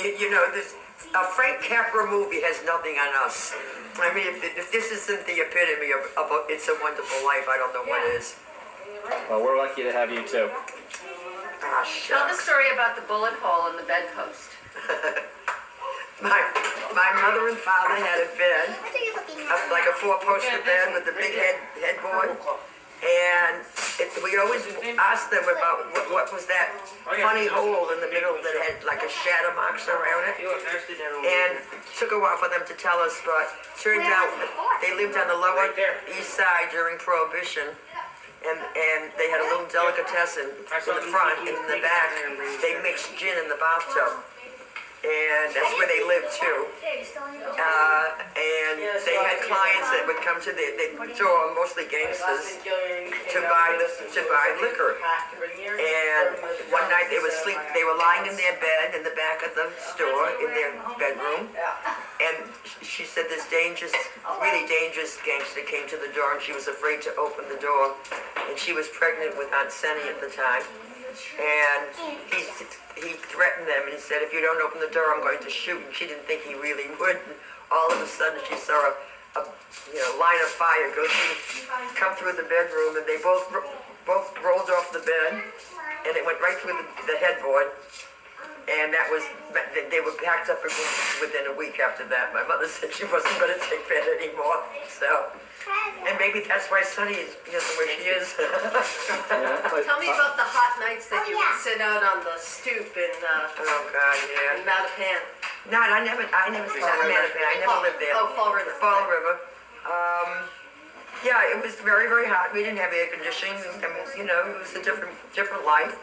mean, you know, a Frank Capra movie has nothing on us. I mean, if this isn't the epitome of It's a Wonderful Life, I don't know what is. Well, we're lucky to have you too. Ah, Tell the story about the bullet hole in the bedpost. My mother and father had a bed, like a four-poster bed with a big headboard. And we always asked them about what was that funny hole in the middle that had like a shadow marks around it. And it took a while for them to tell us, but turned out they lived on the Lower East Side during Prohibition. And they had a little delicatessen in the front, and in the back, they mixed gin in the bathtub. And that's where they lived too. And they had clients that would come to the door, mostly gangsters, to buy liquor. And one night they were lying in their bed in the back of the store in their bedroom. And she said this really dangerous gangster came to the door, and she was afraid to open the door. And she was pregnant with Aunt Senny at the time. And he threatened them, and he said, if you don't open the door, I'm going to shoot. And she didn't think he really would. And all of a sudden, she saw a line of fire come through the bedroom, and they both rolled off the bed, and it went right through the headboard. And they were packed up within a week after that. My mother said she wasn't going to take bed anymore. So, and maybe that's why Sonny is the way she is. Tell me about the hot nights that you would sit out on the stoop in Mattapan. No, I never sat in Mattapan. I never lived there. Oh, Fall River. Fall River. Yeah, it was very, very hot. We didn't have air conditioning. I mean, you know, it was a different life.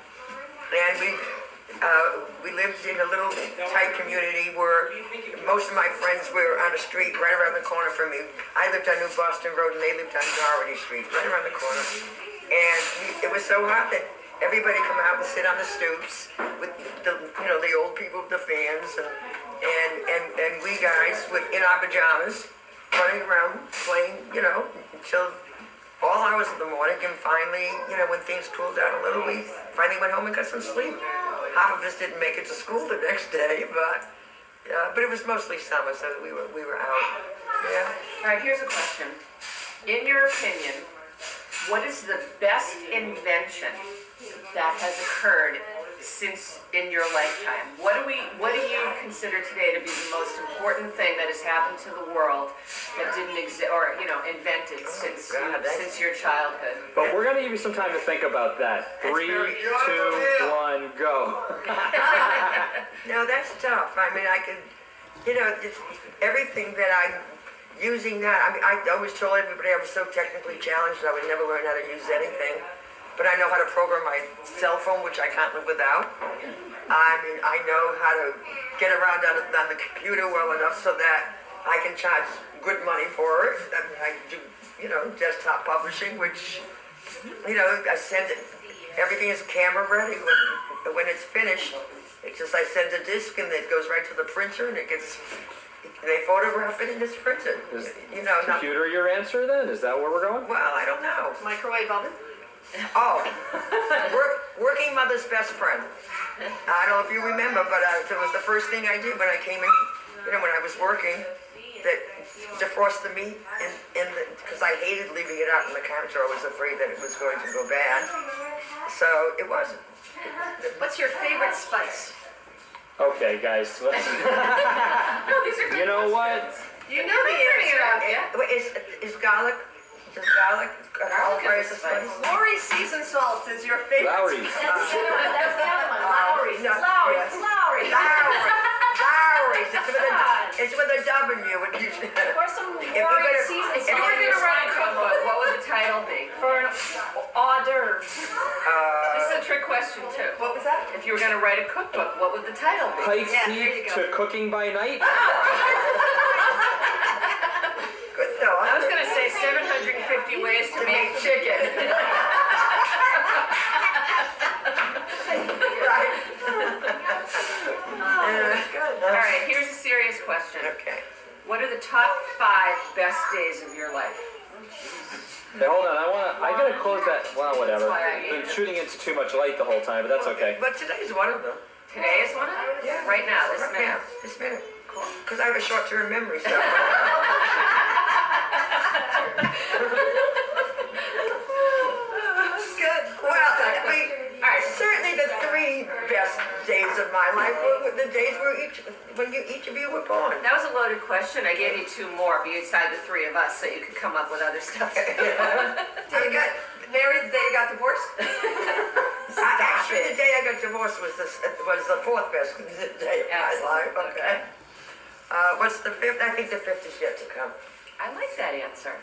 And we lived in a little tight community where most of my friends were on a street right around the corner from me. I lived on New Boston Road, and they lived on Doherty Street, right around the corner. And it was so hot that everybody come out and sit on the stoops with the old people with the fans, and we guys in our pajamas running around playing, until all hours of the morning. And finally, when things cooled down a little, we finally went home and got some sleep. Half of us didn't make it to school the next day, but it was mostly summer, so we were out. Yeah. All right, here's a question. In your opinion, what is the best invention that has occurred since in your lifetime? What do you consider today to be the most important thing that has happened to the world that didn't exist or invented since your childhood? But we're going to give you some time to think about that. 3, 2, 1, go. No, that's tough. I mean, I could, everything that I'm using now. I mean, I always told everybody I was so technically challenged I would never learn how to use anything. But I know how to program my cell phone, which I can't live without. I mean, I know how to get around on the computer well enough so that I can charge good money for it. I mean, I do, desktop publishing, which, I send it. Everything is camera ready. When it's finished, it's just I send a disc and it goes right to the printer, and they photograph it and it's printed. Is computer your answer then? Is that where we're going? Well, I don't know. Microwave oven? Oh, working mother's best friend. I don't know if you remember, but it was the first thing I did when I came in, when I was working, that defrost the meat, because I hated leaving it out in the counter. I was afraid that it was going to go bad. So it wasn't. What's your favorite spice? Okay, guys. No, these are good. You know what? You know the answer. Is garlic? Does garlic is a spice? Lowry's seasoned salt is your favorite. Lowry's. That's the other one. Lowry's. No, Lowry's. yes. Lowry's. Lowry's. It's with a W. Or some If Lowry's seasoned if salt. you're If you were gonna to write a cookbook, what would the title be? For an hors d'oeuvre. This is a trick question too. What was that? If you were going to write a cookbook, what would the title be? Pike's there you Peak go. to Cooking by Night? Good thought. I was going to say 750 ways to make chicken. Right. Good. All right, here's a serious question. Okay. What are the top 5 best days of your life? Hey, hold on. I gotta close that. Well, whatever. That's why I Been shooting into too much light the whole time, but that's okay. But today's one of them. Today is one of them? Yeah. Right now, this minute. Because I have a short-term memory, so. Good. Well, I mean, certainly the 3 best days of my life were the days where each of you were born. That was a loaded question. I gave you 2 more beside the 3 of us, so you could come up with other stuff. I got Married the day you got divorced? actually, the day I got divorced was the 4th best day of my life. Okay. What's the 5th? I think the 5th is yet to come. I like that answer.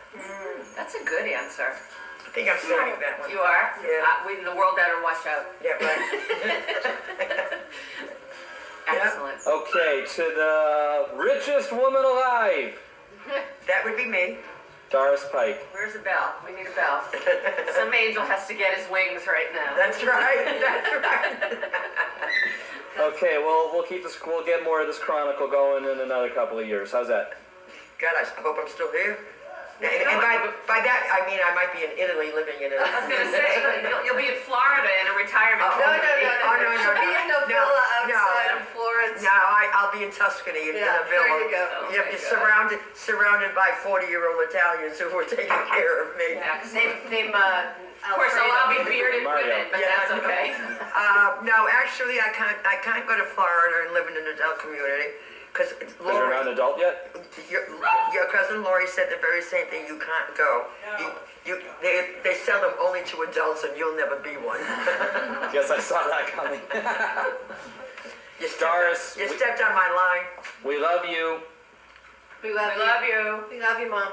That's a good answer. I think I'm saying that one. You are? Yeah. The world better watch out. Yeah, right. Excellent. Okay, to the richest woman alive, That would be me. Doris Pike. Where's the bell? We need a bell. Some angel has to get his wings right now. That's right. That's right. Okay, well, we'll get more of this chronicle going in another couple of years. How's that? God, I hope I'm still here. And by that, I mean I might be in Italy living in it. I was going to say, you'll be in Florida in a retirement Oh, community. no. She'll be in a villa outside of Florence. No, I'll be in Tuscany in a villa. There you go. You'll be surrounded by 40-year-old Italians who were taking care of me. Name Of course, I'll be bearded women, but Yeah. that's okay. No, actually, I can't go to Florida and live in an adult community because Because you're not an adult yet? your cousin Lori said the very same thing. You can't go. They sell them only to adults, and you'll never be one. Guess I saw that coming. You Doris, stepped on my line. we love you. We love We love you. you. We love you, Mom.